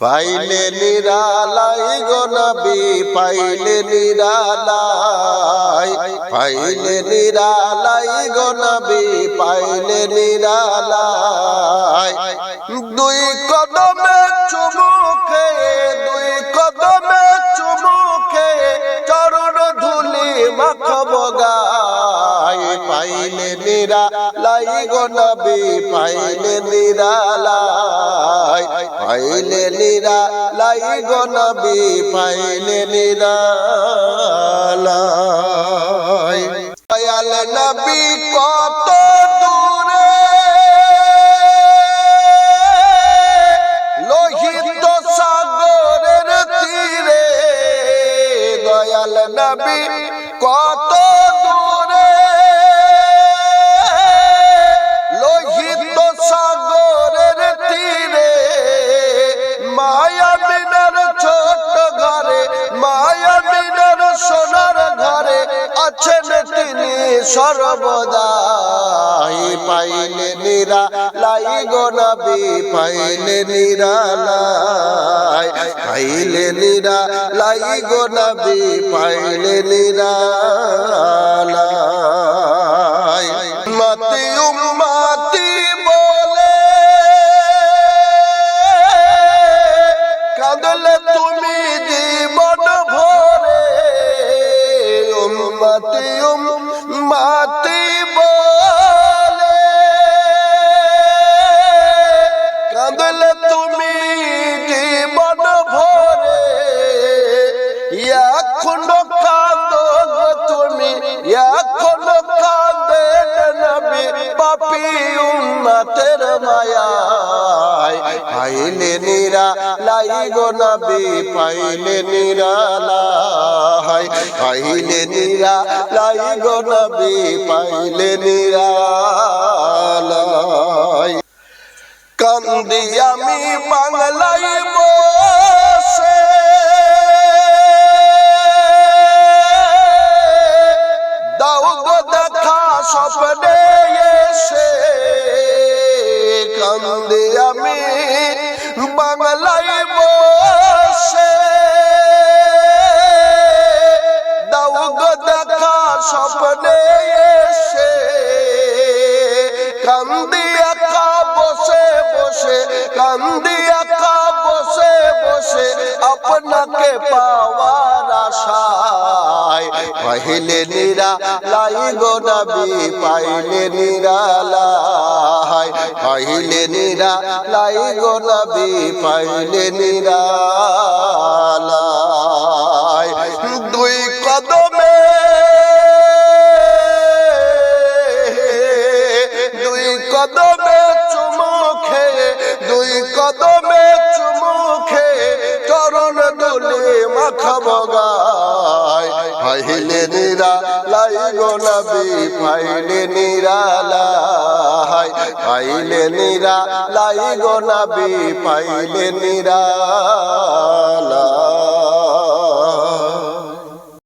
পাইলে নিরালাই গো নবী পাইলে নিরালাই, পাইলে নিরালাই গো নবী পাইলে নিরালাই। দুই কদমে চুমু খেয়ে, দুই কদমে চুমু খেয়ে চরণ ধুলি মাখবো গায়ে। পাইলে নিরালাই গো নবী পাইলে নিরালাই, পাইলে নিরালাই গো নবী পাইলে নিরালাই। দয়াল নবী কত দূরে লোহিত সাগরের তীরে, দয়াল নবী কত দূরে লোহিত সাগরের তীরে। মায়া বিনার ছোট ঘরে, মায়া বিনার সোনার ঘরে আছেন তিনি সর্বদাই। পাইলে নিরালাই গো নবী পাইলে নিরালাই, পাইলে নিরালাই গো নবী পাইলে নিরালাই। উম্মতি উম্মতি বলে কাঁদলে তুমি জীবন ভরে, উম্মতি উম্মতি বলে কাঁদলে তুমি জীবন ভরে। এখনো কাঁদো গো তুমি, এখনো কাঁদেন নবী পাপী উম্মতের মায়ায়। পাইলে নিরালাই গো নবী পাইলে নিরালাই, পাইলে নিরালাই গো নবী পাইলে নিরালাই। কান্দি আমি বাংলায় বসে, দাও গো দেখা স্বপ্নে এসে। কান্দি আমি বাংলায় বসে, দাও গো দেখা স্বপ্নে এসে। কান্দি একা বসে বসে, কান্দি একা বসে বসে আপনাকে পাওয়ার আশায়। পাইলে নিরালাই গো নবী পাইলে নিরালাই, পাইলে নিরালাই গো নবী পাইলে নিরালাই। দুই কদমে, দুই কদমে চুমু খেয়ে, দুই কদমে চুমু খেয়ে চরণ ধুলি মাখবো গায়ে। পাইলে নিরালাই গো নবী পাইলে নিরালাই, পাইলে নিরালাই গো নবী পাইলে নিরালাই।